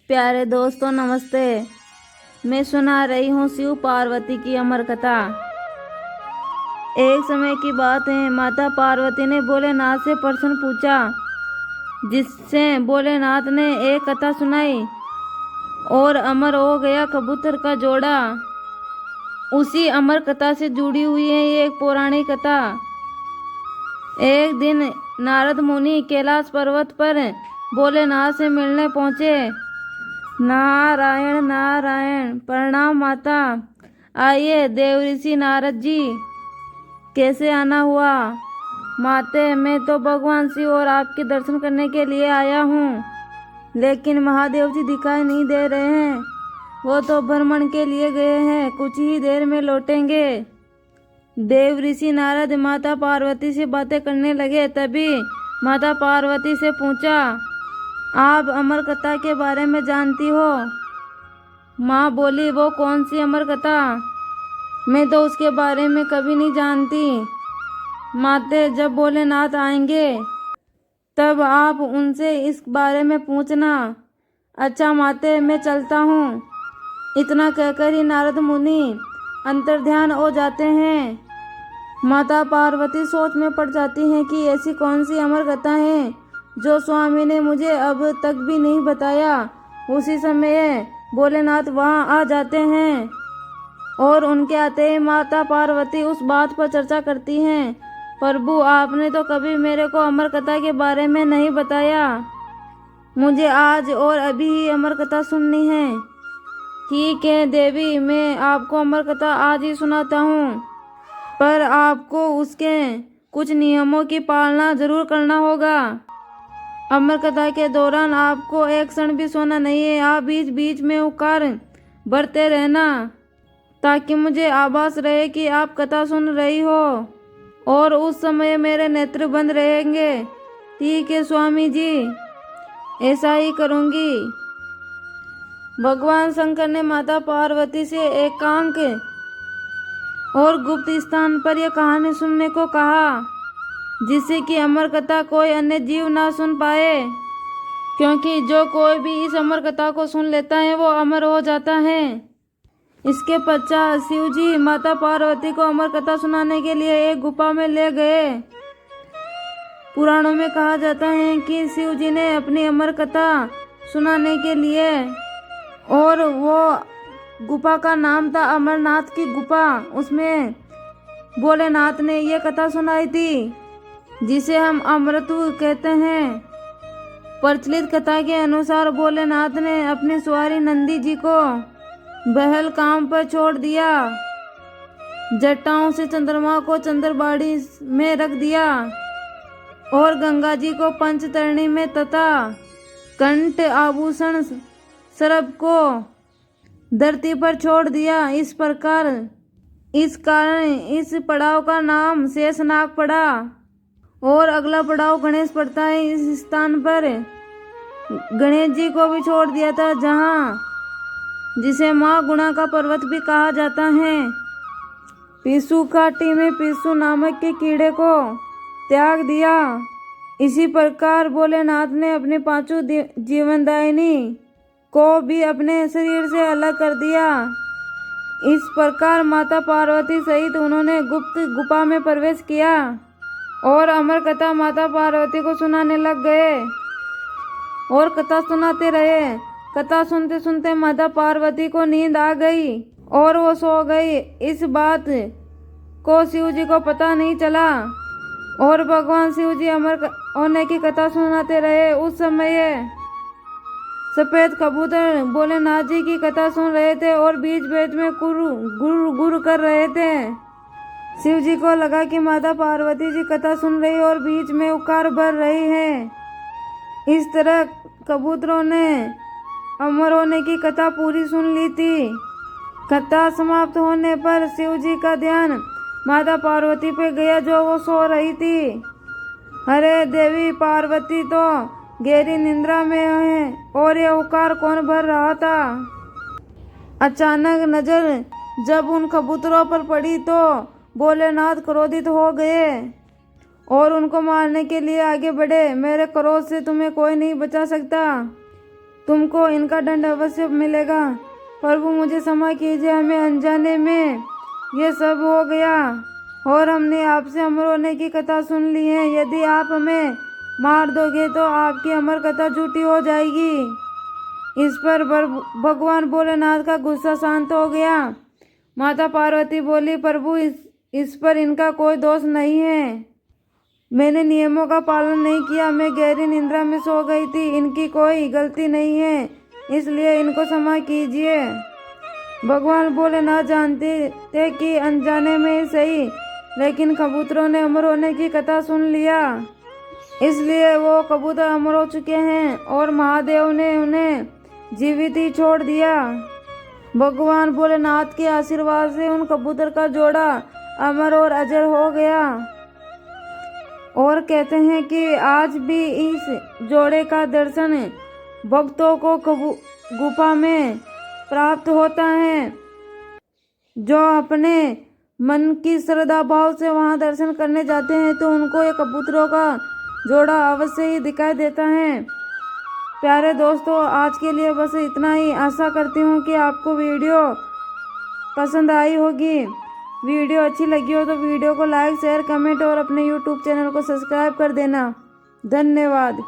प्यारे दोस्तों नमस्ते। मैं सुना रही हूँ शिव पार्वती की अमर कथा। एक समय की बात है, माता पार्वती ने भोलेनाथ से प्रश्न पूछा, जिससे भोलेनाथ ने एक कथा सुनाई और अमर हो गया कबूतर का जोड़ा। उसी अमर कथा से जुड़ी हुई है ये एक पौराणिक कथा। एक दिन नारद मुनि कैलाश पर्वत पर भोलेनाथ से मिलने पहुँचे। नारायण नारायण, प्रणाम माता। आइए देव ऋषि नारद जी। कैसे आना हुआ? माते, मैं तो भगवान शिव और आपके दर्शन करने के लिए आया हूँ, लेकिन महादेव जी दिखाई नहीं दे रहे हैं। वो तो भ्रमण के लिए गए हैं, कुछ ही देर में लौटेंगे। देव ऋषि नारद माता पार्वती से बातें करने लगे। तभी माता पार्वती से पूछा, आप अमर कथा के बारे में जानती हो? माँ बोली, वो कौन सी अमर कथा? मैं तो उसके बारे में कभी नहीं जानती। माते, जब भोलेनाथ आएंगे तब आप उनसे इस बारे में पूछना। अच्छा माते, मैं चलता हूँ। इतना कहकर ही नारद मुनि अंतर्ध्यान हो जाते हैं। माता पार्वती सोच में पड़ जाती हैं कि ऐसी कौन सी अमर कथा है जो स्वामी ने मुझे अब तक भी नहीं बताया। उसी समय भोलेनाथ वहां आ जाते हैं और उनके आते ही माता पार्वती उस बात पर चर्चा करती हैं, प्रभु आपने तो कभी मेरे को अमर कथा के बारे में नहीं बताया। मुझे आज और अभी ही अमर कथा सुननी है। ठीक है देवी, मैं आपको अमर कथा आज ही सुनाता हूँ, पर आपको उसके कुछ नियमों की पालना जरूर करना होगा। अमर कथा के दौरान आपको एक क्षण भी सोना नहीं है। आप बीच बीच में उकार भरते रहना, ताकि मुझे आभास रहे कि आप कथा सुन रही हो, और उस समय मेरे नेत्र बंद रहेंगे। ठीक है स्वामी जी, ऐसा ही करूँगी। भगवान शंकर ने माता पार्वती से एकांत और गुप्त स्थान पर यह कहानी सुनने को कहा, जिससे कि अमर कथा कोई अन्य जीव ना सुन पाए, क्योंकि जो कोई भी इस अमर कथा को सुन लेता है वो अमर हो जाता है। इसके पश्चात शिव जी माता पार्वती को अमर कथा सुनाने के लिए एक गुफा में ले गए। पुराणों में कहा जाता है कि शिव जी ने अपनी अमर कथा सुनाने के लिए, और वो गुफा का नाम था अमरनाथ की गुफा, उसमें भोलेनाथ ने ये कथा सुनाई थी, जिसे हम अमृतु कहते हैं। प्रचलित कथा के अनुसार भोलेनाथ ने अपनी सवारी नंदी जी को बहल काम पर छोड़ दिया, जटाओं से चंद्रमा को चंद्रबाड़ी में रख दिया, और गंगा जी को पंचतरणी में तथा कंठ आभूषण सर्प को धरती पर छोड़ दिया। इस कारण इस पड़ाव का नाम शेषनाग पड़ा, और अगला पड़ाव गणेश पड़ता है। इस स्थान पर गणेश जी को भी छोड़ दिया था, जिसे माँ गुणा का पर्वत भी कहा जाता है। पिसु घाटी में पिसु नामक के कीड़े को त्याग दिया। इसी प्रकार भोलेनाथ ने अपने पांचों जीवनदायिनी को भी अपने शरीर से अलग कर दिया। इस प्रकार माता पार्वती सहित उन्होंने गुप्त गुफा में प्रवेश किया और अमर कथा माता पार्वती को सुनाने लग गए, और कथा सुनाते रहे। कथा सुनते सुनते माता पार्वती को नींद आ गई और वो सो गई। इस बात को शिव जी को पता नहीं चला, और भगवान शिव जी अमर होने की कथा सुनाते रहे। उस समय सफेद कबूतर भोलेनाथ जी की कथा सुन रहे थे और बीच बीच में गुर कर रहे थे। शिव जी को लगा कि माता पार्वती जी कथा सुन रही और बीच में उकार भर रही है। इस तरह कबूतरों ने अमर होने की कथा पूरी सुन ली थी। कथा समाप्त होने पर शिव जी का ध्यान माता पार्वती पे गया, जो वो सो रही थी। अरे देवी पार्वती तो गहरी निद्रा में है, और ये उकार कौन भर रहा था? अचानक नजर जब उन कबूतरों पर पड़ी तो भोलेनाथ क्रोधित हो गए और उनको मारने के लिए आगे बढ़े। मेरे क्रोध से तुम्हें कोई नहीं बचा सकता। तुमको इनका दंड अवश्य मिलेगा। प्रभु मुझे क्षमा कीजिए, हमें अनजाने में ये सब हो गया और हमने आपसे अमर होने की कथा सुन ली है। यदि आप हमें मार दोगे तो आपकी अमर कथा झूठी हो जाएगी। इस पर भगवान भोलेनाथ का गुस्सा शांत हो गया। माता पार्वती बोली, प्रभु इस पर इनका कोई दोष नहीं है। मैंने नियमों का पालन नहीं किया, मैं गहरी निद्रा में सो गई थी, इनकी कोई गलती नहीं है, इसलिए इनको क्षमा कीजिए। भगवान भोलेनाथ जानते थे कि अनजाने में सही, लेकिन कबूतरों ने अमर होने की कथा सुन लिया, इसलिए वो कबूतर अमर हो चुके हैं और महादेव ने उन्हें जीवित ही छोड़ दिया। भगवान भोलेनाथ के आशीर्वाद से उन कबूतर का जोड़ा अमर और अजर हो गया और कहते हैं कि आज भी इस जोड़े का दर्शन भक्तों को गुफा में प्राप्त होता है। जो अपने मन की श्रद्धा भाव से वहां दर्शन करने जाते हैं तो उनको ये कबूतरों का जोड़ा अवश्य ही दिखाई देता है। प्यारे दोस्तों, आज के लिए बस इतना ही। आशा करती हूँ कि आपको वीडियो पसंद आई होगी। वीडियो अच्छी लगी हो तो वीडियो को लाइक, शेयर, कमेंट और अपने YouTube चैनल को सब्सक्राइब कर देना। धन्यवाद।